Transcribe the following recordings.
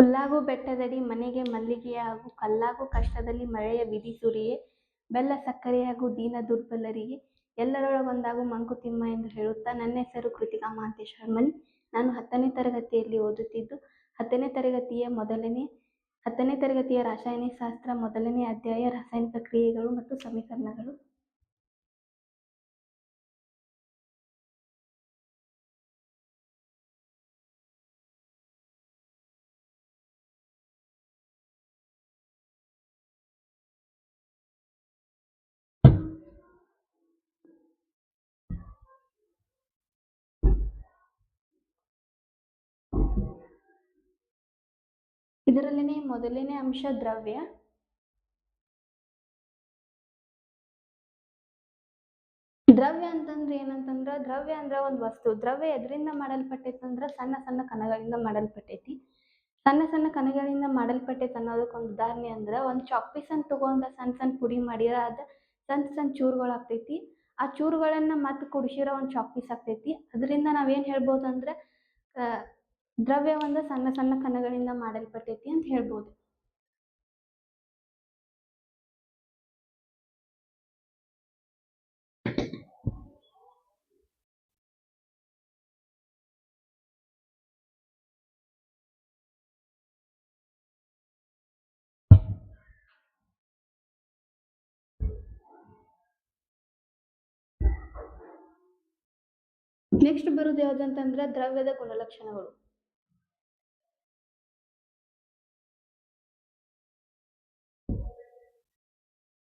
ಹುಲ್ಲಾಗು ಬೆಟ್ಟದಡಿ ಮನೆಗೆ ಮಲ್ಲಿಗೆಯಾಗು ಕಲ್ಲಾಗು ಕಷ್ಟದಲ್ಲಿ ಮಳೆಯ ವಿಧಿ ಸುರಿಯೇ ಬೆಲ್ಲ ಸಕ್ಕರೆಯಾಗು ದೀನ ದುರ್ಬಲರಿಗೆ ಎಲ್ಲರೊಳಗೊಂದಾಗು ಮಂಕುತಿಮ್ಮ ಎಂದು ಹೇಳುತ್ತಾ ನನ್ನ ಹೆಸರು ಕೃತಿಕಾ ಮಹಾಂತೇಶ್ ಹರ್ಮನಿ. ನಾನು 10ನೇ ತರಗತಿಯಲ್ಲಿ ಓದುತ್ತಿದ್ದು 10ನೇ ತರಗತಿಯ ರಾಸಾಯನಿಕ ಶಾಸ್ತ್ರ ಮೊದಲನೇ ಅಧ್ಯಾಯ ರಾಸಾಯನಿಕ ಕ್ರಿಯೆಗಳು ಮತ್ತು ಸಮೀಕರಣಗಳು. ಇದರಲ್ಲಿನೇ ಮೊದಲನೇ ಅಂಶ ದ್ರವ್ಯ. ದ್ರವ್ಯ ಅಂತಂದ್ರೆ ಏನಂತಂದ್ರ ದ್ರವ್ಯ ಅಂದ್ರ ಒಂದು ವಸ್ತು. ದ್ರವ್ಯ ಎದರಿಂದ ಮಾಡಲ್ಪಟ್ಟೈತಿ ಅಂದ್ರ ಸಣ್ಣ ಸಣ್ಣ ಕಣಗಳಿಂದ ಮಾಡಲ್ಪಟ್ಟೈತಿ. ಸಣ್ಣ ಸಣ್ಣ ಕಣಗಳಿಂದ ಮಾಡಲ್ಪಟ್ಟೈತಿ ಅನ್ನೋದಕ್ಕೆ ಒಂದು ಉದಾಹರಣೆ ಅಂದ್ರ ಒಂದು ಚಾಕ್ಪೀಸ್ ಅನ್ನು ತಗೊಂಡ ಸಣ್ಣ ಸಣ್ಣ ಪುಡಿ ಮಾಡಿರ ಅದ ಸಣ್ಣ ಸಣ್ಣ ಚೂರುಗಳು ಆಗ್ತೈತಿ. ಆ ಚೂರುಗಳನ್ನ ಮತ್ತೆ ಕುಡಿಸಿರೋ ಒಂದು ಚಾಕ್ಪೀಸ್ ಆಗ್ತೈತಿ. ಅದರಿಂದ ನಾವೇನ್ ಹೇಳ್ಬೋದು ಅಂದ್ರೆ ದ್ರವ್ಯ ಒಂದು ಸಣ್ಣ ಸಣ್ಣ ಕಣಗಳಿಂದ ಮಾಡಲ್ಪಟ್ಟೈತಿ ಅಂತ ಹೇಳ್ಬೋದು. ನೆಕ್ಸ್ಟ್ ಬರೋದು ಯಾವ್ದಂತಂದ್ರ ದ್ರವ್ಯದ ಗುಣಲಕ್ಷಣಗಳು.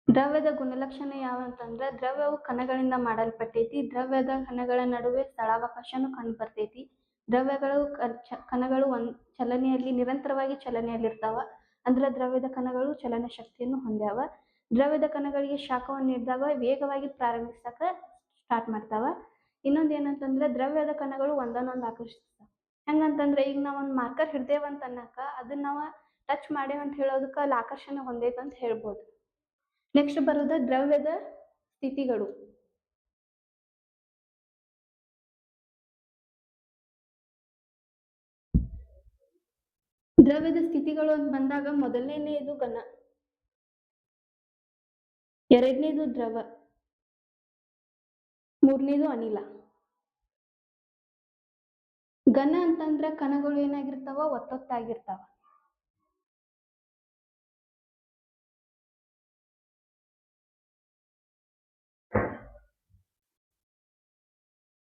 ದ್ರವ್ಯದ ಗುಣಲಕ್ಷಣ ಯಾವಂತಂದ್ರ ದ್ರವ್ಯವು ಕಣಗಳಿಂದ ಮಾಡಲ್ಪಟ್ಟೈತಿ. ದ್ರವ್ಯದ ಕಣಗಳ ನಡುವೆ ಸ್ಥಳಾವಕಾಶನು ಕಂಡು ಬರ್ತೈತಿ. ದ್ರವ್ಯಗಳು ಕಣಗಳು ಚಲನೆಯಲ್ಲಿ ನಿರಂತರವಾಗಿ ಚಲನೆಯಲ್ಲಿರ್ತಾವ. ಅಂದ್ರ ದ್ರವ್ಯದ ಕಣಗಳು ಚಲನ ಶಕ್ತಿಯನ್ನು ಹೊಂದ್ಯಾವ. ದ್ರವ್ಯದ ಕಣಗಳಿಗೆ ಶಾಖವನ್ನು ನೀಡಿದಾಗ ವೇಗವಾಗಿ ಪ್ರಾರಂಭಿಸಕ ಸ್ಟಾರ್ಟ್ ಮಾಡ್ತಾವ. ಇನ್ನೊಂದ್ ಏನಂತಂದ್ರ ದ್ರವ್ಯದ ಕಣಗಳು ಒಂದನ್ನೊಂದು ಆಕರ್ಷಿಸ್ತಾವ. ಹೆಂಗಂತಂದ್ರ ಈಗ ನಾವ್ ಒಂದ್ ಮಾರ್ಕರ್ ಹಿಡ್ದೇವಂತ ಅನ್ನಕ ಅದನ್ನ ನಾವ ಟಚ್ ಮಾಡೇವಂತ ಹೇಳೋದಕ್ಕ ಅಲ್ಲಿ ಆಕರ್ಷಣೆ ಹೊಂದೈತಂತ ಹೇಳ್ಬೋದು. ನೆಕ್ಸ್ಟ್ ಬರೋದು ದ್ರವ್ಯದ ಸ್ಥಿತಿಗಳು. ದ್ರವ್ಯದ ಸ್ಥಿತಿಗಳು ಅಂತ ಬಂದಾಗ ಮೊದಲನೇದು ಘನ, ಎರಡನೇದು ದ್ರವ, ಮೂರನೇದು ಅನಿಲ. ಘನ ಅಂತಂದ್ರ ಕಣಗಳು ಏನಾಗಿರ್ತಾವ ಒತ್ತೊತ್ತಾಗಿರ್ತಾವ.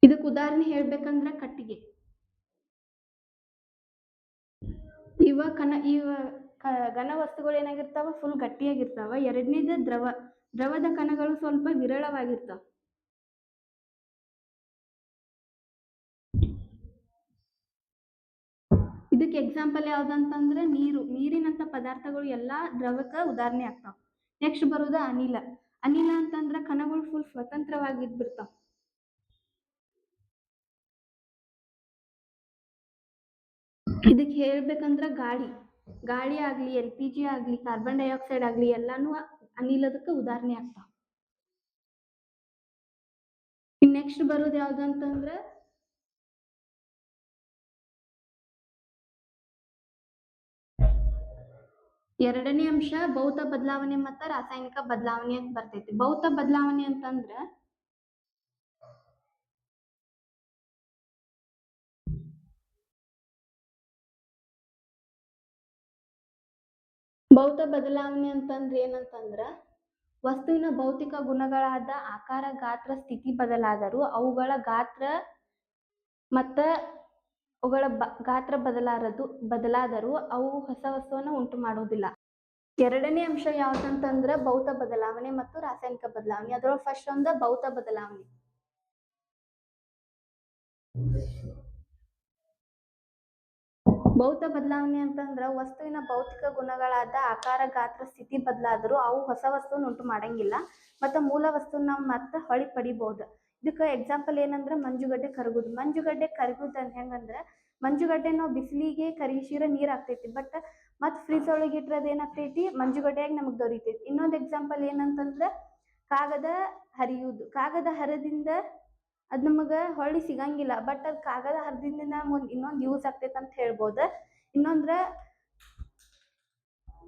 ಇದಕ್ ಉದಾಹರಣೆ ಹೇಳ್ಬೇಕಂದ್ರ ಕಟ್ಟಿಗೆ. ಇವ ಘನ ವಸ್ತುಗಳು ಏನಾಗಿರ್ತಾವ ಫುಲ್ ಗಟ್ಟಿಯಾಗಿರ್ತಾವ. ಎರಡನೇದು ದ್ರವದ ಕಣಗಳು ಸ್ವಲ್ಪ ವಿರಳವಾಗಿರ್ತಾವ. ಇದಕ್ಕೆ ಎಕ್ಸಾಂಪಲ್ ಯಾವ್ದಂತಂದ್ರ ನೀರಿನಂತ ಪದಾರ್ಥಗಳು ಎಲ್ಲಾ ದ್ರವಕ್ಕ ಉದಾಹರಣೆ ಆಗ್ತಾವ. ನೆಕ್ಸ್ಟ್ ಬರೋದು ಅನಿಲ. ಅನಿಲ ಅಂತಂದ್ರ ಕಣಗಳು ಫುಲ್ ಸ್ವತಂತ್ರವಾಗಿದ್ಬಿಡ್ತಾವ. ಇದಕ್ಕೆ ಹೇಳ್ಬೇಕಂದ್ರ ಗಾಳಿ ಆಗ್ಲಿ, LPG ಆಗ್ಲಿ, ಕಾರ್ಬನ್ ಡೈಆಕ್ಸೈಡ್ ಆಗ್ಲಿ ಎಲ್ಲಾನು ಅನಿಲದಕ್ಕ ಉದಾಹರಣೆ ಆಗ್ತಾವ. ನೆಕ್ಸ್ಟ್ ಬರೋದು ಯಾವ್ದಂತಂದ್ರ ಎರಡನೇ ಅಂಶ ಭೌತ ಬದಲಾವಣೆ ಮತ್ತ ರಾಸಾಯನಿಕ ಬದಲಾವಣೆ ಅಂತ ಬರ್ತೈತಿ. ಭೌತ ಬದಲಾವಣೆ ಅಂತಂದ್ರ ಏನಂತಂದ್ರ ವಸ್ತುವಿನ ಭೌತಿಕ ಗುಣಗಳಾದ ಆಕಾರ, ಗಾತ್ರ, ಸ್ಥಿತಿ ಬದಲಾದರೂ ಅವುಗಳ ಗಾತ್ರ ಬದಲಾದರೂ ಅವು ಹೊಸ ವಸ್ತುವನ್ನ ಉಂಟು ಮಾಡುವುದಿಲ್ಲ. ಎರಡನೇ ಅಂಶ ಯಾವ್ದಂತಂದ್ರ ಭೌತ ಬದಲಾವಣೆ ಮತ್ತು ರಾಸಾಯನಿಕ ಬದಲಾವಣೆ. ಅದ್ರೊಳಗೆ ಫಸ್ಟ್ ಒಂದು ಭೌತ ಬದಲಾವಣೆ. ಭೌತ ಬದಲಾವಣೆ ಅಂತಂದ್ರ ವಸ್ತುವಿನ ಭೌತಿಕ ಗುಣಗಳಾದ ಆಕಾರ, ಗಾತ್ರ, ಸ್ಥಿತಿ ಬದಲಾದರೂ ಅವು ಹೊಸ ವಸ್ತುವನ್ನ ಉಂಟು ಮಾಡಂಗಿಲ್ಲ ಮತ್ತು ಮೂಲ ವಸ್ತುವನ್ನ ನಾವು ಮತ್ತೆ ಹೊಳಿ ಪಡಿಬಹುದು. ಇದಕ್ಕೆ ಎಕ್ಸಾಂಪಲ್ ಏನಂದ್ರ ಮಂಜುಗಡ್ಡೆ ಕರಗುದು. ಅಂತ ಹೆಂಗಂದ್ರ ಮಂಜುಗಡ್ಡೆ ನಾವು ಬಿಸಿಲಿಗೆ ಕರಗಿಸಿರ ನೀರ್ ಆಗ್ತೈತಿ. ಬಟ್ ಮತ್ ಫ್ರಿಜ್ ಒಳಗೆ ಇಟ್ರದ ಏನಾಗ್ತೈತಿ ಮಂಜುಗಡ್ಡೆಯಾಗಿ ನಮಗ್ ದೊರೀತೈತಿ. ಇನ್ನೊಂದ್ ಎಕ್ಸಾಂಪಲ್ ಏನಂತಂದ್ರ ಕಾಗದ ಹರಿಯುವುದು. ಕಾಗದ ಹರದಿಂದ ಅದ್ ನಮಗ ಹೊಳ್ಳಿ ಸಿಗಂಗಿಲ್ಲ. ಬಟ್ ಅದ್ ಕಾಗದ ಹರದಿಂದ ಇನ್ನೊಂದ್ ಯೂಸ್ ಆಗ್ತೈತಿ ಅಂತ ಹೇಳ್ಬೋದು. ಇನ್ನೊಂದ್ರ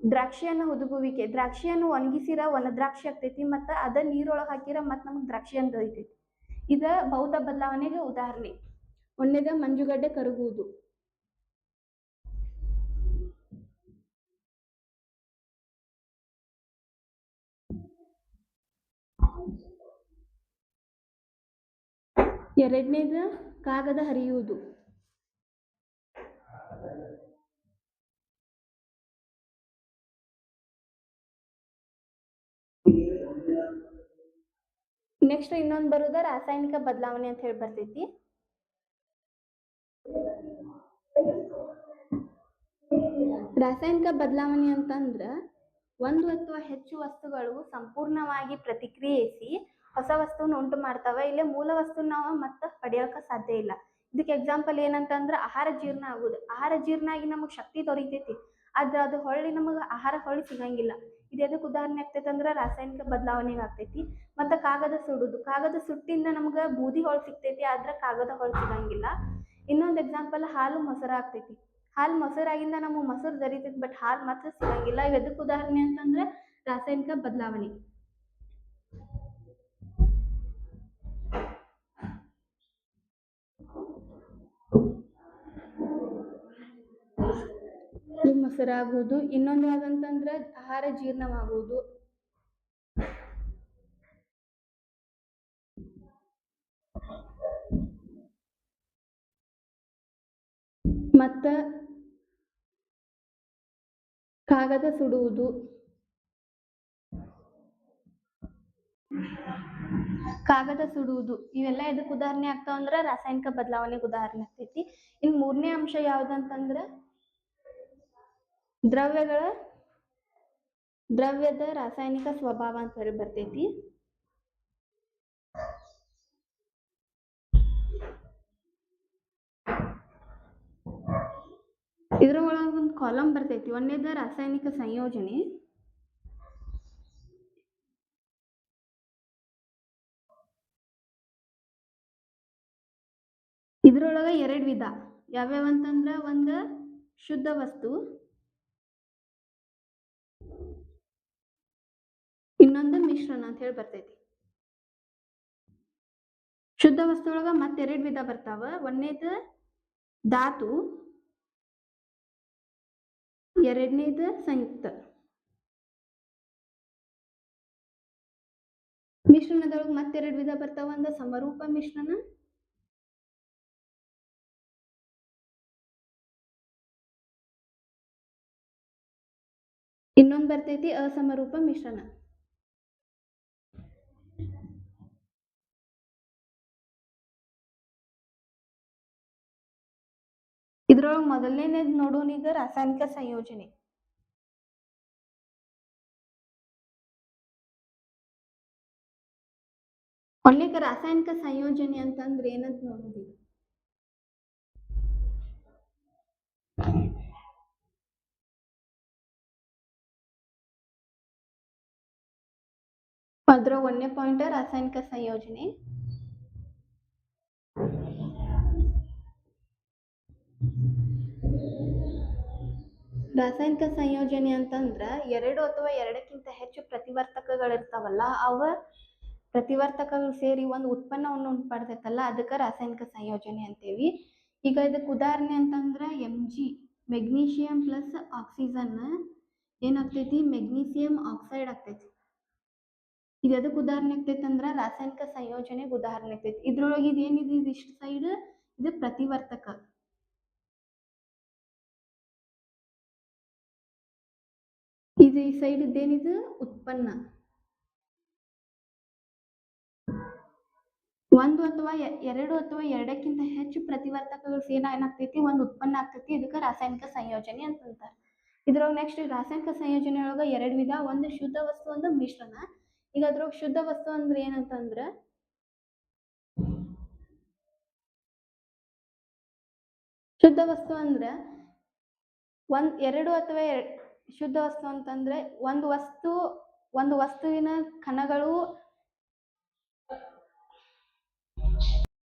ದ್ರಾಕ್ಷಿಯನ್ನು ಹುದುಗುವಿಕೆ, ದ್ರಾಕ್ಷಿಯನ್ನು ಒಣಗಿಸಿರ ಒಣ ದ್ರಾಕ್ಷಿ ಆಗ್ತೈತಿ, ಮತ್ತ ಅದ ನೀರೊಳಗೆ ಹಾಕಿರ ಮತ್ ನಮಗ್ ದ್ರಾಕ್ಷಿ ಅಂತ ಐತಿ. ಇದ ಭೌತ ಬದಲಾವಣೆಗೆ ಉದಾಹರಣೆ. ಒಂದನೇದ ಮಂಜುಗಡ್ಡೆ ಕರಗುವುದು. ಎರಡನೇದ ಕಾಗದ ಹರಿಯುವುದು. ನೆಕ್ಸ್ಟ್ ಇನ್ನೊಂದು ಬರುದ ರಾಸಾಯನಿಕ ಬದಲಾವಣೆ ಅಂತ ಹೇಳಿ ಬರ್ತೈತಿ. ರಾಸಾಯನಿಕ ಬದಲಾವಣೆ ಅಂತಂದ್ರ ಒಂದು ಅಥವಾ ಹೆಚ್ಚು ವಸ್ತುಗಳು ಸಂಪೂರ್ಣವಾಗಿ ಪ್ರತಿಕ್ರಿಯಿಸಿ ಹೊಸ ವಸ್ತುವನ್ನು ಉಂಟು ಮಾಡ್ತಾವ. ಇಲ್ಲೇ ಮೂಲ ವಸ್ತು ನಾವು ಮತ್ತೆ ಪಡೆಯೋಕ ಸಾಧ್ಯ ಇಲ್ಲ. ಇದಕ್ಕೆ ಎಕ್ಸಾಂಪಲ್ ಏನಂತಂದ್ರ ಆಹಾರ ಜೀರ್ಣ ಆಗುದು. ಆಹಾರ ಜೀರ್ಣ ಆಗಿ ನಮಗ್ ಶಕ್ತಿ ದೊರೀತೈತಿ, ಆದ್ರ ಅದು ಹೊಳ್ಳಿ ನಮಗ ಆಹಾರ ಹೊಳ್ಳಿ ಸಿಗಂಗಿಲ್ಲ. ಇದು ಎದಕ್ ಉದಾಹರಣೆ ಆಗ್ತೈತಿ ಅಂದ್ರ ರಾಸಾಯನಿಕ ಬದಲಾವಣೆಗೆ ಆಗ್ತೈತಿ. ಮತ್ತ ಕಾಗದ ಸುಡುದು, ಕಾಗದ ಸುಟ್ಟಿಂದ ನಮಗ ಬೂದಿ ಹೊಳ್ ಸಿಗ್ತೈತಿ, ಆದ್ರ ಕಾಗದ ಹೊಳ್ ಸಿಗಂಗಿಲ್ಲ. ಇನ್ನೊಂದ್ ಎಕ್ಸಾಂಪಲ್ ಹಾಲು ಮೊಸರ ಆಗ್ತೈತಿ. ಹಾಲು ಮೊಸರಾಗಿಂದ ನಮಗ್ ಮೊಸರು ದೊರೀತೈತಿ, ಬಟ್ ಹಾಲು ಮಾತ್ರ ಸಿಗಂಗಿಲ್ಲ. ಇವ್ ಎದಕ್ ಉದಾಹರಣೆ ಅಂತಂದ್ರೆ ರಾಸಾಯನಿಕ ಬದಲಾವಣೆ. ಮೊಸರಾಗುವುದು. ಇನ್ನೊಂದು ಯಾವ್ದಂತಂದ್ರ ಆಹಾರ ಜೀರ್ಣವಾಗುವುದು. ಮತ್ತ ಕಾಗದ ಸುಡುವುದು. ಕಾಗದ ಸುಡುವುದು ಇವೆಲ್ಲ ಎದಕ್ ಉದಾಹರಣೆ ಆಗ್ತಾವ ಅಂದ್ರ ರಾಸಾಯನಿಕ ಬದಲಾವಣೆಗೆ ಉದಾಹರಣೆ ಆಗ್ತೈತಿ. ಇನ್ ಮೂರನೇ ಅಂಶ ಯಾವ್ದಂತಂದ್ರ ದ್ರವ್ಯದ ರಾಸಾಯನಿಕ ಸ್ವಭಾವ ಅಂತ ಹೇಳಿ ಬರ್ತೈತಿ. ಇದ್ರ ಒಳಗ ಒಂದು ಕಾಲಮ್ ಬರ್ತೈತಿ. ಒಂದನೇದ ರಾಸಾಯನಿಕ ಸಂಯೋಜನೆ, ಇದ್ರೊಳಗ 2 ವಿಧ. ಯಾವ್ಯಾವ ಅಂತಂದ್ರ ಒಂದ ಶುದ್ಧ ವಸ್ತು, ಇನ್ನೊಂದು ಮಿಶ್ರಣ ಅಂತ ಹೇಳಿ ಬರ್ತೈತಿ. ಶುದ್ಧ ವಸ್ತು ಒಳಗ ಮತ್ತೆ 2 ವಿಧ ಬರ್ತಾವ. ಒಂದನೇದ ಧಾತು, ಎರಡನೇದ ಸಂಯುಕ್ತ. ಮಿಶ್ರಣದೊಳಗ ಮತ್ತೆ 2 ವಿಧ ಬರ್ತಾವ. ಒಂದ ಸಮರೂಪ ಮಿಶ್ರಣ, ಇನ್ನೊಂದ್ ಬರ್ತೈತಿ ಅಸಮರೂಪ ಮಿಶ್ರಣ. ಇದ್ರೊಳಗ ಮೊದಲನೇದ್ ನೋಡೋಣ ಈಗ ರಾಸಾಯನಿಕ ಸಂಯೋಜನೆ. ಒಳ್ಳೆಕ ರಾಸಾಯನಿಕ ಸಂಯೋಜನೆ ಅಂತಂದ್ರೆ ಏನಂತ ನೋಡೋದು. ಅದ್ರ 1ನೇ ಪಾಯಿಂಟ್ ರಾಸಾಯನಿಕ ಸಂಯೋಜನೆ. ರಾಸಾಯನಿಕ ಸಂಯೋಜನೆ ಅಂತಂದ್ರ 2 ಅಥವಾ 2ಕ್ಕಿಂತ ಹೆಚ್ಚು ಪ್ರತಿವರ್ತಕಗಳಿರ್ತಾವಲ್ಲ, ಅವ ಪ್ರತಿವರ್ತಕಗಳು ಸೇರಿ ಒಂದು ಉತ್ಪನ್ನವನ್ನು ಉಂಟು ಮಾಡ್ತೈತಲ್ಲ, ಅದಕ್ಕೆ ರಾಸಾಯನಿಕ ಸಂಯೋಜನೆ ಅಂತೇವಿ. ಈಗ ಇದಕ್ಕೆ ಉದಾಹರಣೆ ಅಂತಂದ್ರ Mg ಮೆಗ್ನೀಷಿಯಂ ಪ್ಲಸ್ ಆಕ್ಸಿಜನ್ ಏನಾಗ್ತೈತಿ, ಮೆಗ್ನೀಸಿಯಂ ಆಕ್ಸೈಡ್ ಆಗ್ತೈತಿ. ಇದು ಎದಕ್ಕೆ ಉದಾಹರಣೆ ಆಗ್ತೈತಿ ಅಂದ್ರ ರಾಸಾಯನಿಕ ಸಂಯೋಜನೆಗೆ ಉದಾಹರಣೆ ಆಗ್ತೈತಿ. ಇದ್ರೊಳಗೆ ಇದೇನಿದೆ, ಇದಿಷ್ಟು ಸೈಡ್ ಇದು ಪ್ರತಿವರ್ತಕ, ಇದು ಈ ಸೈಡ್ ಇದೇನಿದು ಉತ್ಪನ್ನ. ಒಂದು ಅಥವಾ 2 ಅಥವಾ 2ಕ್ಕಿಂತ ಹೆಚ್ಚು ಪ್ರತಿವರ್ತಕಗಳು ಸೇರಿ ಏನಾಗ್ತೈತಿ, ಒಂದು ಉತ್ಪನ್ನ ಆಗ್ತೈತಿ. ಇದಕ್ಕೆ ರಾಸಾಯನಿಕ ಸಂಯೋಜನೆ ಅಂತಂತಾರೆ. ಇದ್ರೊಳಗೆ ನೆಕ್ಸ್ಟ್ ರಾಸಾಯನಿಕ ಸಂಯೋಜನೆ ಒಳಗ 2 ವಿಧ. ಒಂದು ಶುದ್ಧ ವಸ್ತು, ಒಂದು ಮಿಶ್ರಣ. ಈಗ ಅದ್ರೊಳಗೆ ಶುದ್ಧ ವಸ್ತು ಅಂದ್ರೆ ಏನಂತಂದ್ರ ಶುದ್ಧ ವಸ್ತು ಅಂದ್ರ 2 ಅಥವಾ ಶುದ್ಧ ವಸ್ತು ಅಂತಂದ್ರೆ ಒಂದು ವಸ್ತುವಿನ ಕಣಗಳು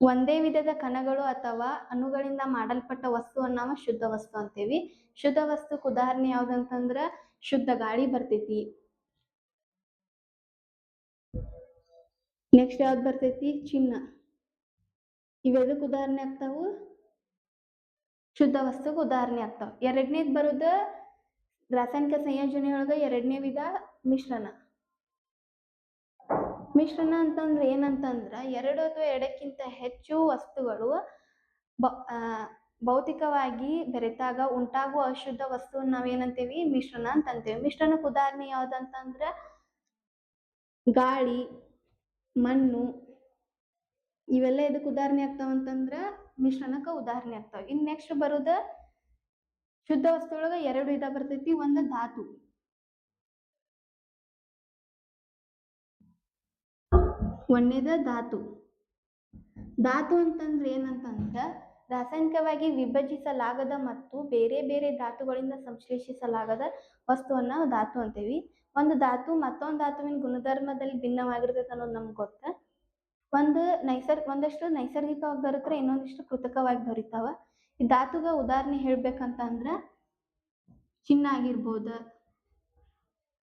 ಒಂದೇ ವಿಧದ ಕಣಗಳು ಅಥವಾ ಅಣುಗಳಿಂದ ಮಾಡಲ್ಪಟ್ಟ ವಸ್ತುವನ್ನ ನಾವು ಶುದ್ಧ ವಸ್ತು ಅಂತೇವಿ. ಶುದ್ಧ ವಸ್ತುಕ್ ಉದಾಹರಣೆ ಯಾವ್ದಂತಂದ್ರ ಶುದ್ಧ ಗಾಳಿ ಬರ್ತೈತಿ. ನೆಕ್ಸ್ಟ್ ಯಾವ್ದು ಬರ್ತೈತಿ? ಚಿನ್ನ. ಇವೆದಕ್ಕೆ ಉದಾಹರಣೆ ಆಗ್ತಾವು? ಶುದ್ಧ ವಸ್ತುಗೆ ಉದಾಹರಣೆ ಆಗ್ತಾವ. ಎರಡನೇದ್ ಬರೋದ ರಾಸಾಯನಿಕ ಸಂಯೋಜನೆಯೊಳಗ ಎರಡನೇ ವಿಧ ಮಿಶ್ರಣ. ಮಿಶ್ರಣ ಅಂತಂದ್ರೆ ಏನಂತಂದ್ರ ಎರಡು ಅಥವಾ ಎರಡಕ್ಕಿಂತ ಹೆಚ್ಚು ವಸ್ತುಗಳು ಭೌತಿಕವಾಗಿ ಬೆರೆತಾಗ ಉಂಟಾಗುವ ಅಶುದ್ಧ ವಸ್ತುವನ್ನ ನಾವೇನಂತೇವಿ? ಮಿಶ್ರಣ ಅಂತ ಅಂತೇವಿ. ಮಿಶ್ರಣಕ್ಕೆ ಉದಾಹರಣೆ ಯಾವ್ದಂತಂದ್ರ ಗಾಳಿ, ಮಣ್ಣು, ಇವೆಲ್ಲ ಇದಕ್ಕೆ ಉದಾಹರಣೆ ಆಗ್ತಾವಂತಂದ್ರ ಮಿಶ್ರಣಕ್ಕ ಉದಾಹರಣೆ ಆಗ್ತಾವ. ಇನ್ ನೆಕ್ಸ್ಟ್ ಬರೋದ ಶುದ್ಧ ವಸ್ತು ಒಳಗ ಎರಡು ವಿಧ ಬರ್ತೈತಿ. ಒಂದು ಧಾತು. ಒಂದೇದ ಧಾತು. ಧಾತು ಅಂತಂದ್ರೆ ಏನಂತಂದ್ರ ರಾಸಾಯನಿಕವಾಗಿ ವಿಭಜಿಸಲಾಗದ ಮತ್ತು ಬೇರೆ ಬೇರೆ ಧಾತುಗಳಿಂದ ಸಂಶ್ಲೇಷಿಸಲಾಗದ ವಸ್ತುವನ್ನ ಧಾತು ಅಂತೇವಿ. ಒಂದು ಧಾತು ಮತ್ತೊಂದು ಧಾತುವಿನ ಗುಣಧರ್ಮದಲ್ಲಿ ಭಿನ್ನವಾಗಿರ್ತೈತೆ ಅನ್ನೋದು ನಮ್ಗೆ ಗೊತ್ತ. ಒಂದಷ್ಟು ನೈಸರ್ಗಿಕವಾಗಿ ದೊರೆತ್ರೆ ಇನ್ನೊಂದಿಷ್ಟು ಕೃತಕವಾಗಿ ದೊರೀತಾವ. ಈ ಧಾತುಗ ಉದಾಹರಣೆ ಹೇಳ್ಬೇಕಂತ ಅಂದ್ರ ಚಿನ್ನ ಆಗಿರ್ಬೋದ,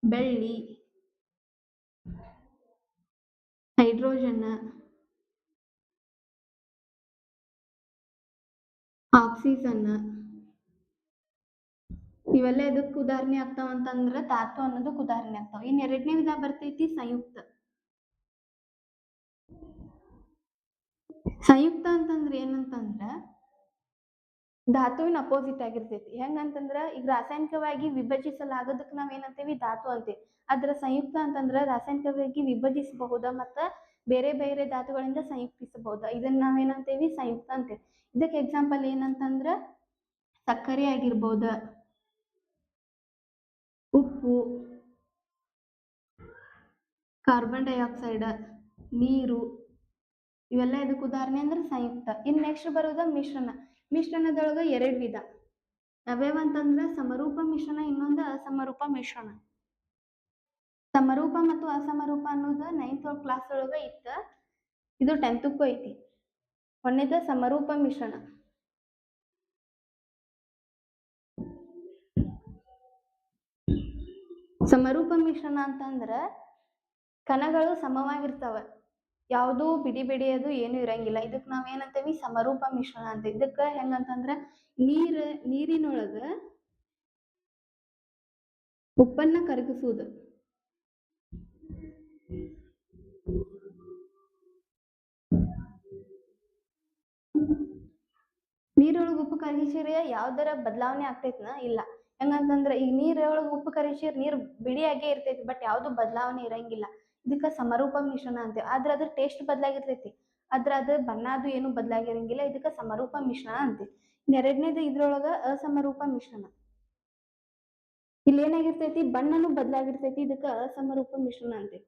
ಬೆಳ್ಳಿ, ಹೈಡ್ರೋಜನ್, ಆಕ್ಸಿಜನ್, ಇವೆಲ್ಲ ಎದಕ್ ಉದಾಹರಣೆ ಆಗ್ತಾವ ಅಂತಂದ್ರ ಧಾತು ಅನ್ನೋದಕ್ ಉದಾಹರಣೆ ಆಗ್ತಾವ. ಇನ್ ಎರಡನೇ ವಿಧ ಬರ್ತೈತಿ ಸಂಯುಕ್ತ. ಸಂಯುಕ್ತ ಅಂತಂದ್ರ ಏನಂತಂದ್ರ ಧಾತುವಿನ ಅಪೋಸಿಟ್ ಆಗಿರ್ತೈತಿ. ಹೆಂಗಂತಂದ್ರ ಈಗ ರಾಸಾಯನಿಕವಾಗಿ ವಿಭಜಿಸಲಾಗದಕ್ ನಾವ್ ಏನಂತೇವಿ? ಧಾತು ಅಂತೇವಿ. ಅದ್ರ ಸಂಯುಕ್ತ ಅಂತಂದ್ರ ರಾಸಾಯನಿಕವಾಗಿ ವಿಭಜಿಸಬಹುದ ಮತ್ತ ಬೇರೆ ಬೇರೆ ಧಾತುಗಳಿಂದ ಸಂಯುಕ್ತಿಸಬಹುದ. ಇದನ್ನ ನಾವೇನಂತೇವಿ? ಸಂಯುಕ್ತ ಅಂತೇವಿ. ಇದಕ್ಕೆ ಎಕ್ಸಾಂಪಲ್ ಏನಂತಂದ್ರ ಸಕ್ಕರೆ ಆಗಿರ್ಬೋದ, ಉಪ್ಪು, ಕಾರ್ಬನ್ ಡೈಆಕ್ಸೈಡ್, ನೀರು, ಇವೆಲ್ಲ ಇದಕ್ಕೆ ಉದಾಹರಣೆ ಅಂದ್ರೆ ಸಂಯುಕ್ತ. ಇನ್ ನೆಕ್ಸ್ಟ್ ಬರೋದ ಮಿಶ್ರಣ. ಮಿಶ್ರಣದೊಳಗ ಎರಡು ವಿಧ. ಯಾವ್ಯಾವಂತಂದ್ರ ಸಮರೂಪ ಮಿಶ್ರಣ, ಇನ್ನೊಂದು ಅಸಮರೂಪ ಮಿಶ್ರಣ. ಸಮರೂಪ ಮತ್ತು ಅಸಮರೂಪ ಅನ್ನೋದು 9th ಕ್ಲಾಸ್ ಒಳಗ ಇತ್ತ. ಇದು 10ಕ್ಕೂ ಐತಿ. ಒಂದೇದ ಸಮರೂಪ ಮಿಶ್ರಣ. ಸಮರೂಪ ಮಿಶ್ರಣ ಅಂತಂದ್ರ ಕಣಗಳು ಸಮವಾಗಿರ್ತಾವ, ಯಾವುದು ಬಿಡಿ ಬಿಡಿಯೋದು ಏನು ಇರಂಗಿಲ್ಲ. ಇದಕ್ ನಾವ್ ಏನಂತೇವಿ? ಸಮರೂಪ ಮಿಶ್ರಣ ಅಂತ. ಇದಕ್ಕ ಹೆಂಗಂತಂದ್ರ ನೀರಿನೊಳಗ ಉಪ್ಪನ್ನ ಕರಗಿಸುವುದು. ನೀರೊಳಗ ಉಪ್ಪು ಕರಗಿಸಿರ ಯಾವ್ದರ ಬದಲಾವಣೆ ಆಗ್ತೈತ್ನ? ಇಲ್ಲ. ಹೆಂಗಂತಂದ್ರ ಈಗ ನೀರೊಳಗ ಉಪ್ಪು ಕರಗಿಸಿರ್ ನೀರ್ ಬಿಳಿಯಾಗೆ ಇರ್ತೈತಿ, ಬಟ್ ಯಾವ್ದು ಬದಲಾವಣೆ ಇರಂಗಿಲ್ಲ. ಇದಕ್ಕ ಸಮರೂಪ ಮಿಶ್ರಣ ಅಂತೇವಿ. ಆದ್ರ ಅದ್ರ ಟೇಸ್ಟ್ ಬದಲಾಗಿರ್ತೈತಿ, ಅದ್ರ ಬಣ್ಣ ಅದು ಏನು ಬದಲಾಗಿರಂಗಿಲ್ಲ. ಇದಕ್ಕ ಸಮರೂಪ ಮಿಶ್ರಣ ಅಂತೇವಿ. ಎರಡನೇದು ಇದ್ರೊಳಗ ಅಸಮರೂಪ ಮಿಶ್ರಣ. ಇಲ್ಲಿ ಏನಾಗಿರ್ತೈತಿ? ಬಣ್ಣನು ಬದಲಾಗಿರ್ತೈತಿ. ಇದಕ್ಕ ಅಸಮರೂಪ ಮಿಶ್ರಣ ಅಂತೇವಿ.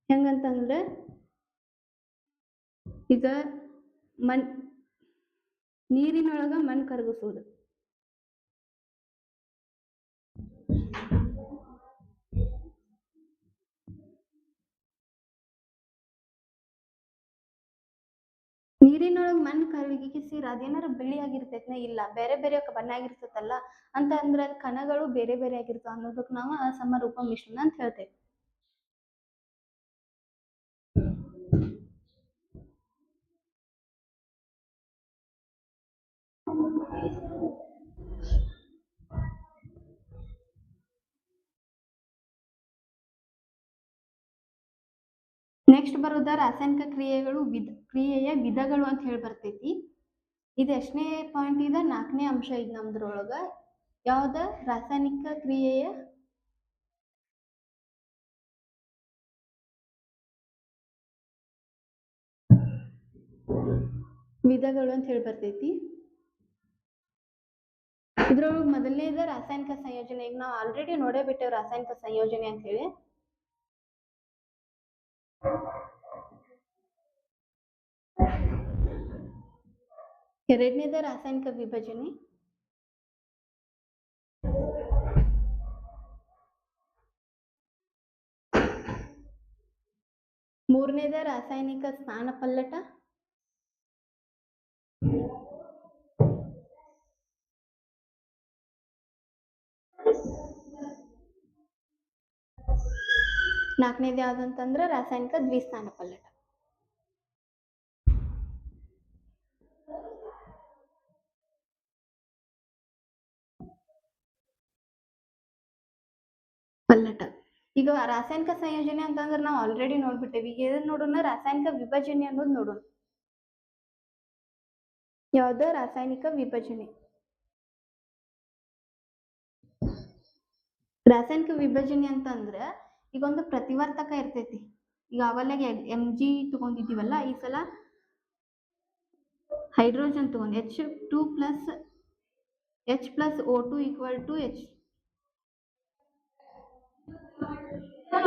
ಹೆಂಗಂತಂದ್ರ ಈಗ ನೀರಿನೊಳಗ ಮಣ್ಣು ಕರಗಿಸುವುದು. ನೀರಿನೊಳಗ ಮಣ್ಣು ಕರಗಿಸಿರ ಅದೇನಾರ ಬಿಳಿ ಆಗಿರ್ತೈತ್ನ? ಇಲ್ಲ. ಬೇರೆ ಬೇರೆ ಬಣ್ಣ ಆಗಿರ್ತೈತಲ್ಲ ಅಂತ ಅಂದ್ರ ಕಣಗಳು ಬೇರೆ ಬೇರೆ ಆಗಿರ್ತಾವ ಅನ್ನೋದಕ್ ನಾವು ಅಸಮರೂಪ ಮಿಶ್ರಣ ಅಂತ ಹೇಳ್ತೇವೆ. ನೆಕ್ಸ್ಟ್ ಬರೋದ ರಾಸಾಯನಿಕ ಕ್ರಿಯೆಯ ವಿಧಗಳು ಅಂತ ಹೇಳಿ ಬರ್ತೈತಿ. ಇದು ಎಷ್ಟನೇ ಪಾಯಿಂಟ್ ಇದೆ? 4ನೇ ಅಂಶ ಇದೆ ನಮ್ದ್ರೊಳಗ. ಯಾವ್ದ? ರಾಸಾಯನಿಕ ಕ್ರಿಯೆಯ ವಿಧಗಳು ಅಂತ ಹೇಳಿ ಬರ್ತೈತಿ. ಇದ್ರೊಳಗ ಮೊದಲನೇದ ರಾಸಾಯನಿಕ ಸಂಯೋಜನೆ. ಈಗ ನಾವು ಆಲ್ರೆಡಿ ನೋಡೇ ಬಿಟ್ಟೇವ್ ರಾಸಾಯನಿಕ ಸಂಯೋಜನೆ ಅಂತ ಹೇಳಿ. ಎರಡನೇದ ರಾಸಾಯನಿಕ ವಿಭಜನೆ. ಮೂರನೇದ ರಾಸಾಯನಿಕ ಸ್ಥಾನಪಲ್ಲಟ. ನಾಲ್ಕನೇದು ಯಾವ್ದಂತಂದ್ರೆ ರಾಸಾಯನಿಕ ದ್ವಿಸ್ಥಾನ ಪಲ್ಲಟ. ಪಲ್ಲಟ. ಈಗ ರಾಸಾಯನಿಕ ಸಂಯೋಜನೆ ಅಂತಂದ್ರೆ ನಾವು ಆಲ್ರೆಡಿ ನೋಡ್ಬಿಟ್ಟೇವಿ. ಈಗ ಎದನ್ನ ನೋಡೋಣ? ರಾಸಾಯನಿಕ ವಿಭಜನೆ ಅನ್ನೋದು ನೋಡೋಣ. ಯಾವ್ದು? ರಾಸಾಯನಿಕ ವಿಭಜನೆ. ರಾಸಾಯನಿಕ ವಿಭಜನೆ ಅಂತಂದ್ರ ಈಗ ಒಂದು ಪ್ರತಿವರ್ತಕ ಇರ್ತೈತಿ. ಈಗ ಅವೆಲ್ಲ Mg ತಗೊಂಡಿದ್ದೀವಲ್ಲ, ಈ ಸಲ ಹೈಡ್ರೋಜನ್ ತಗೊಂಡು H2 plus H plus O2 equal to H.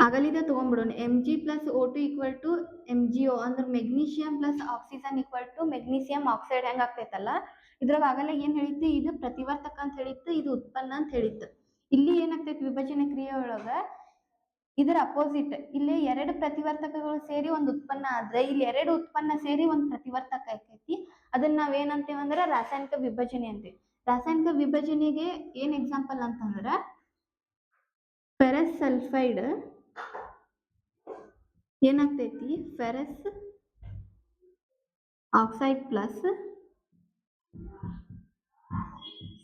ಆಗಲಿದೆ ತಗೊಂಡ್ಬಿಡೋಣ. Mg plus O2 equal to MgO ಅಂದ್ರೆ magnesium plus oxygen equal to magnesium oxide ಹೆಂಗ್ ಆಗ್ತೈತಲ್ಲ, ಇದ್ರಾಗ ಆಗಲ್ಲ ಏನ್ ಹೇಳಿತ್ತು? ಇದು ಪ್ರತಿವರ್ತಕ ಅಂತ ಹೇಳಿತ್ತು, ಇದು ಉತ್ಪನ್ನ ಅಂತ ಹೇಳಿತ್ತು. ಇಲ್ಲಿ ಏನಾಗ್ತೈತಿ? ವಿಭಜನೆ ಕ್ರಿಯೆ ಒಳಗ ಇದರ ಅಪೋಸಿಟ್. ಇಲ್ಲಿ ಎರಡು ಪ್ರತಿವರ್ತಕಗಳು ಸೇರಿ ಒಂದು ಉತ್ಪನ್ನ ಆದ್ರೆ, ಇಲ್ಲಿ ಎರಡು ಉತ್ಪನ್ನ ಸೇರಿ ಒಂದು ಪ್ರತಿವರ್ತಕ ಆಕೈತಿ. ಅದನ್ನ ನಾವೇನಂತೇವೆ ಅಂದ್ರೆ ರಾಸಾಯನಿಕ ವಿಭಜನೆ ಅಂತೀವಿ. ರಾಸಾಯನಿಕ ವಿಭಜನೆಗೆ ಏನ್ ಎಕ್ಸಾಂಪಲ್ ಅಂತಂದ್ರ ಫೆರಸ್ ಸಲ್ಫೈಡ್ ಏನಾಗ್ತೈತಿ? Ferrous oxide plus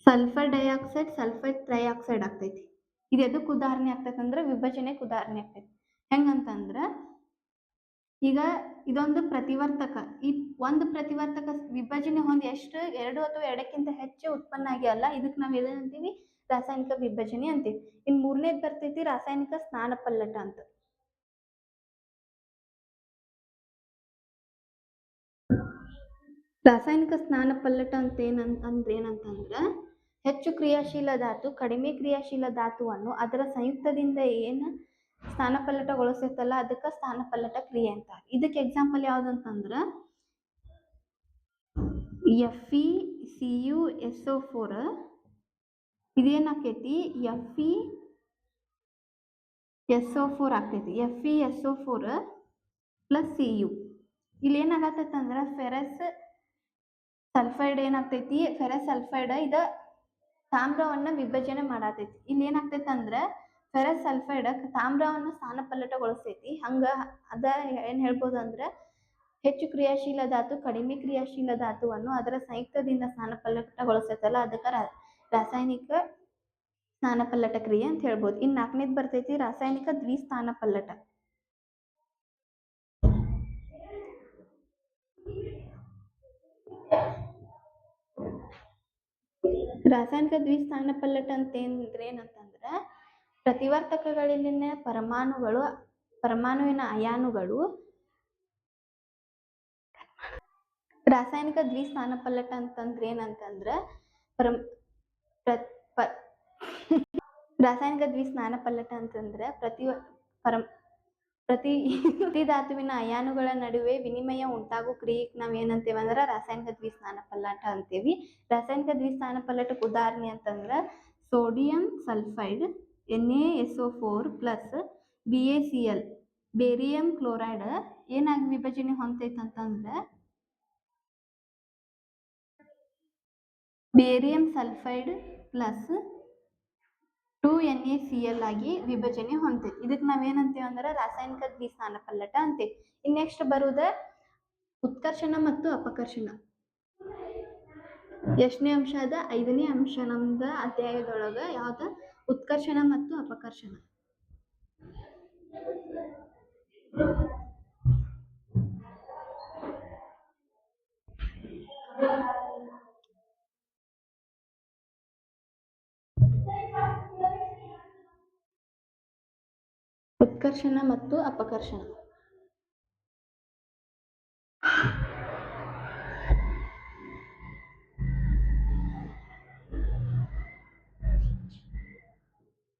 sulphur dioxide, sulphur trioxide ಆಗ್ತೈತಿ. ಇದು ಎದಕ್ ಉದಾಹರಣೆ ಆಗ್ತೈತಿ ಅಂದ್ರೆ ವಿಭಜನೆಗೆ ಉದಾಹರಣೆ ಆಗ್ತೈತಿ. ಹೆಂಗಂತಂದ್ರ ಈಗ ಇದೊಂದು ಪ್ರತಿವರ್ತಕ. ಈ ಒಂದು ಪ್ರತಿವರ್ತಕ ವಿಭಜನೆ ಹೊಂದಿ ಎಷ್ಟು? ಎರಡು ಅಥವಾ ಎರಡಕ್ಕಿಂತ ಹೆಚ್ಚು ಉತ್ಪನ್ನ ಆಗ್ಯಾವಲ್ಲ, ಇದಕ್ ನಾವ್ ಏನಂತೀವಿ? ರಾಸಾಯನಿಕ ವಿಭಜನೆ ಅಂತೀವಿ. ಇನ್ ಮೂರನೇದ್ ಬರ್ತೈತಿ ರಾಸಾಯನಿಕ ಸ್ನಾನ ಪಲ್ಲಟ ಅಂತ. ರಾಸಾಯನಿಕ ಸ್ನಾನ ಪಲ್ಲಟ ಅಂತ ಏನಂತಂದ್ರ ಹೆಚ್ಚು ಕ್ರಿಯಾಶೀಲ ಧಾತು ಕಡಿಮೆ ಕ್ರಿಯಾಶೀಲ ಧಾತುವನ್ನು ಅದರ ಸಂಯುಕ್ತದಿಂದ ಏನ್ ಸ್ಥಾನ ಪಲ್ಲಟಗೊಳಿಸ್ತೈತಲ್ಲ, ಅದಕ್ಕ ಸ್ಥಾನ ಪಲ್ಲಟ ಕ್ರಿಯೆ ಅಂತ. ಇದಕ್ಕೆ ಎಕ್ಸಾಂಪಲ್ ಯಾವ್ದಂತಂದ್ರ FeCuSO4. ಇದೇನಾಕೈತಿ? FeSO4 ಆಗ್ತೈತಿ. FeSO4 plus Cu. ಇಲ್ಲಿ ಏನಾಗತ್ತೈತಿ ಅಂದ್ರ ಫೆರಸ್ ಸಲ್ಫೈಡ್ ಏನಾಗ್ತೈತಿ? ಫೆರಸ್ ಸಲ್ಫೈಡ್ ಇದ ತಾಮ್ರವನ್ನ ವಿಭಜನೆ ಮಾಡತೈತಿ. ಇಲ್ಲಿ ಏನಾಗ್ತೈತಿ ಅಂದ್ರ ಫೆರಸ್ ಸಲ್ಫೈಡ್ ತಾಮ್ರವನ್ನು ಸ್ಥಾನ ಪಲ್ಲಟಗೊಳಿಸ್ತೈತಿ. ಹಂಗ ಅದ ಏನ್ ಹೇಳ್ಬೋದು ಅಂದ್ರೆ ಹೆಚ್ಚು ಕ್ರಿಯಾಶೀಲ ಧಾತು ಕಡಿಮೆ ಕ್ರಿಯಾಶೀಲ ಧಾತುವನ್ನು ಅದರ ಸಂಯುಕ್ತದಿಂದ ಸ್ಥಾನ ಪಲ್ಲಟಗೊಳಿಸ್ತೈತಲ್ಲ, ಅದಕ್ಕ ರಾಸಾಯನಿಕ ಸ್ಥಾನ ಪಲ್ಲಟ ಕ್ರಿಯೆ ಅಂತ ಹೇಳ್ಬೋದು. ಇನ್ ನಾಲ್ಕನೇದ್ ಬರ್ತೈತಿ ರಾಸಾಯನಿಕ ದ್ವಿಸ್ಥಾನ ಪಲ್ಲಟ. ರಾಸಾಯನಿಕ ದ್ವಿಸ್ಥಾನ ಪಲ್ಲಟ ಅಂತ ಏನಂತಂದ್ರ ಪ್ರತಿವರ್ತಕಗಳಲ್ಲಿನ ಪರಮಾಣುವಿನ ಅಯಾನುಗಳು ರಾಸಾಯನಿಕ ದ್ವಿಸ್ಥಾನ ಪಲ್ಲಟ ಅಂತಂದ್ರ ಏನಂತಂದ್ರ ರಾಸಾಯನಿಕ ದ್ವಿಸ್ಥಾನ ಪಲ್ಲಟ ಅಂತಂದ್ರ ಪ್ರತಿ ಧಾತುವಿನ ಅಯಾನುಗಳ ನಡುವೆ ವಿನಿಮಯ ಉಂಟಾಗೋ ಕ್ರಿಯೆಗೆ ನಾವ್ ಏನಂತೇವೆ ಅಂದ್ರ ರಾಸಾಯನಿಕ ದ್ವಿಸ್ಥಾನ ಪಲ್ಲಟ ಅಂತೀವಿ. ರಾಸಾಯನಿಕ ದ್ವಿಸ್ಥಾನ ಪಲ್ಲಟಕ್ಕೆ ಉದಾಹರಣೆ ಅಂತಂದ್ರ sodium sulphide NaSO4 plus BaCl barium chloride ಏನಾಗಿ ವಿಭಜನೆ ಹೊಂದೈತಂತಂದ್ರ ಬೇರಿಯಂ ಸಲ್ಫೈಡ್ ಪ್ಲಸ್ 2NaCl ಆಗಿ ವಿಭಜನೆ ಹೊಂದೈತಿ. ಇದಕ್ ನಾವೇನಂತೇವೆ ಅಂದ್ರ ರಾಸಾಯನಿಕ ದ್ವಿಸ್ಥಾನ ಪಲ್ಲಟ ಅಂತೇವಿ. ಇನ್ ನೆಕ್ಸ್ಟ್ ಬರುದ ಉತ್ಕರ್ಷಣ ಮತ್ತು ಅಪಕರ್ಷಣ. ಎಷ್ಟನೇ ಅಂಶ ಅದ? 5ನೇ ಅಂಶ ನಮ್ದ ಅಧ್ಯಾಯದೊಳಗ. ಯಾವ್ದ? ಉತ್ಕರ್ಷಣ ಮತ್ತು ಅಪಕರ್ಷಣ. ಉತ್ಕರ್ಷಣ ಮತ್ತು ಅಪಕರ್ಷಣ.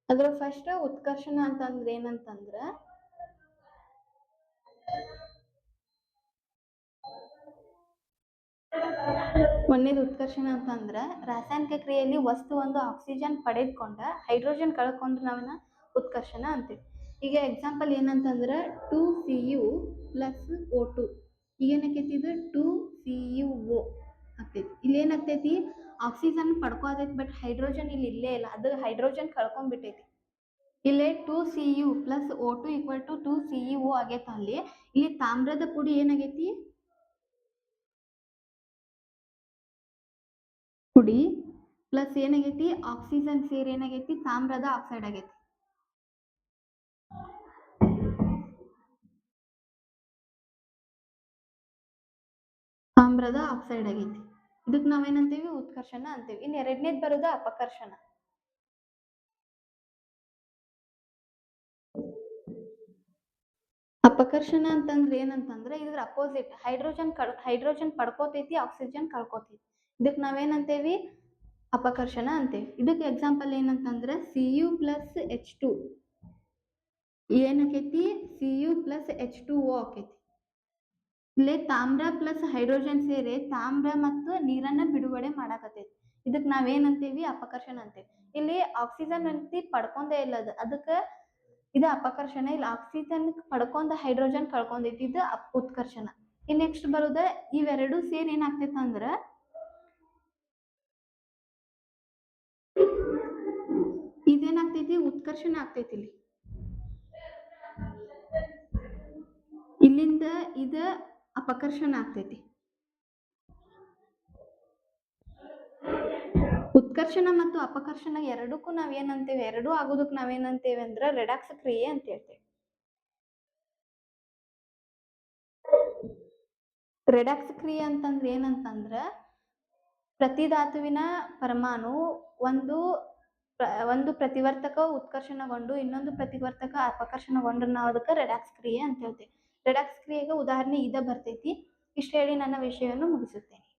ಅದ್ರ ಫಸ್ಟ್ ಉತ್ಕರ್ಷಣ ಅಂತಂದ್ರ ಏನಂತಂದ್ರ ಒಂದೇದು ಉತ್ಕರ್ಷಣ ಅಂತಂದ್ರ ರಾಸಾಯನಿಕ ಕ್ರಿಯೆಯಲ್ಲಿ ವಸ್ತು ಒಂದು ಆಕ್ಸಿಜನ್ ಪಡೆದುಕೊಂಡ ಹೈಡ್ರೋಜನ್ ಕಳ್ಕೊಂಡ್ರೆ ನಾವನ್ನ ಉತ್ಕರ್ಷಣ ಅಂತೀವಿ. ಈಗ ಎಕ್ಸಾಂಪಲ್ ಏನಂತಂದ್ರ 2Cu ಪ್ಲಸ್ O2. ಈಗ ಏನಾಕೈತಿ? ಇದು 2CuO ಆಗ್ತೈತಿ. ಇಲ್ಲಿ ಏನಾಗ್ತೈತಿ? ಆಕ್ಸಿಜನ್ ಪಡ್ಕೋತೈತಿ, ಬಟ್ ಹೈಡ್ರೋಜನ್ ಇಲ್ಲಿ ಇಲ್ಲೇ ಇಲ್ಲ, ಅದು ಹೈಡ್ರೋಜನ್ ಕಳ್ಕೊಂಡ್ಬಿಟ್ಟೈತಿ. ಇಲ್ಲಿ 2Cu plus O2 equal to 2CeO ಆಗೈತ. ಅಲ್ಲಿ ಇಲ್ಲಿ ತಾಮ್ರದ ಪುಡಿ ಏನಾಗೈತಿ, ಪುಡಿ ಪ್ಲಸ್ ಏನಾಗೈತಿ ಆಕ್ಸಿಜನ್ ಸೇರಿ ಏನಾಗೈತಿ ತಾಮ್ರದ ಆಕ್ಸೈಡ್ ಆಗೈತಿ. ತಾಮ್ರದ ಆಕ್ಸೈಡ್ ಆಗೈತಿ. ಇದಕ್ ನಾವೇನಂತೀವಿ ಉತ್ಕರ್ಷಣ ಅಂತೀವಿ. ಇನ್ ಎರಡನೇದ್ ಬರೋದು ಅಪಕರ್ಷಣ. ಅಪಕರ್ಷಣ ಅಂತಂದ್ರೆ ಏನಂತಂದ್ರೆ ಇದ್ರ ಅಪೋಸಿಟ್, ಹೈಡ್ರೋಜನ್ ಪಡ್ಕೋತೈತಿ, ಆಕ್ಸಿಜನ್ ಕಳ್ಕೋತೈತಿ. ಇದಕ್ ನಾವೇನಂತೇವಿ ಅಪಕರ್ಷಣ ಅಂತೇವಿ. ಇದಕ್ಕೆ ಎಕ್ಸಾಂಪಲ್ ಏನಂತಂದ್ರೆ Cu plus H2 ಏನಾಕೈತಿ, Cu plus H2O ಆಕೈತಿ. ಇಲ್ಲಿ ತಾಮ್ರ ಪ್ಲಸ್ ಹೈಡ್ರೋಜನ್ ಸೇರಿ ತಾಮ್ರ ಮತ್ತು ನೀರನ್ನ ಬಿಡುಗಡೆ ಮಾಡಾಕತೈತಿ. ಇದಕ್ ನಾವೇನಂತೇವಿ ಅಪಕರ್ಷಣ ಅಂತೇವಿ. ಇಲ್ಲಿ ಆಕ್ಸಿಜನ್ ಅಂತಿ ಪಡ್ಕೊಂಡೇ ಇಲ್ಲ, ಅದಕ್ಕ ಇದು ಅಪಕರ್ಷಣ. ಇಲ್ಲಿ ಆಕ್ಸಿಜನ್ ಪಡ್ಕೊಂಡ ಹೈಡ್ರೋಜನ್ ಕಳ್ಕೊಂಡೈತಿ, ಇದು ಉತ್ಕರ್ಷಣ. ಇನ್ ನೆಕ್ಸ್ಟ್ ಬರೋದ ಇವೆರಡು ಸೇರಿ ಏನಾಗ್ತೈತಿ ಅಂದ್ರ ಇದೇನಾಗ್ತೈತಿ ಉತ್ಕರ್ಷಣ ಆಗ್ತೈತಿ. ಇಲ್ಲಿಂದ ಇದ ಅಪಕರ್ಷಣ ಆಗ್ತೈತಿ. ಉತ್ಕರ್ಷಣ ಮತ್ತು ಅಪಕರ್ಷಣ ಎರಡಕ್ಕೂ ನಾವೇನಂತೇವೆ, ಎರಡೂ ಆಗೋದಕ್ ನಾವೇನಂತೇವೆ ಅಂದ್ರ ರೆಡಾಕ್ಸ್ ಕ್ರಿಯೆ ಅಂತ ಹೇಳ್ತೇವೆ. ರೆಡಾಕ್ಸ್ ಕ್ರಿಯೆ ಅಂತಂದ್ರೆ ಏನಂತಂದ್ರ ಪ್ರತಿ ಧಾತುವಿನ ಪರಮಾಣು ಒಂದು ಪ್ರತಿವರ್ತಕ ಉತ್ಕರ್ಷಣಗೊಂಡು ಇನ್ನೊಂದು ಪ್ರತಿವರ್ತಕ ಅಪಕರ್ಷಣಗೊಂಡ್ರ ನಾವು ಅದಕ್ಕೆ ರೆಡಾಕ್ಸ್ ಕ್ರಿಯೆ ಅಂತ ಹೇಳ್ತೇವೆ. ರೆಡಾಕ್ಸ್ ಕ್ರಿಯೆಗೆ ಉದಾಹರಣೆ ಇದ ಬರ್ತೈತಿ. ಇಷ್ಟ ಹೇಳಿ ನನ್ನ ವಿಷಯವನ್ನು ಮುಗಿಸುತ್ತೇನೆ.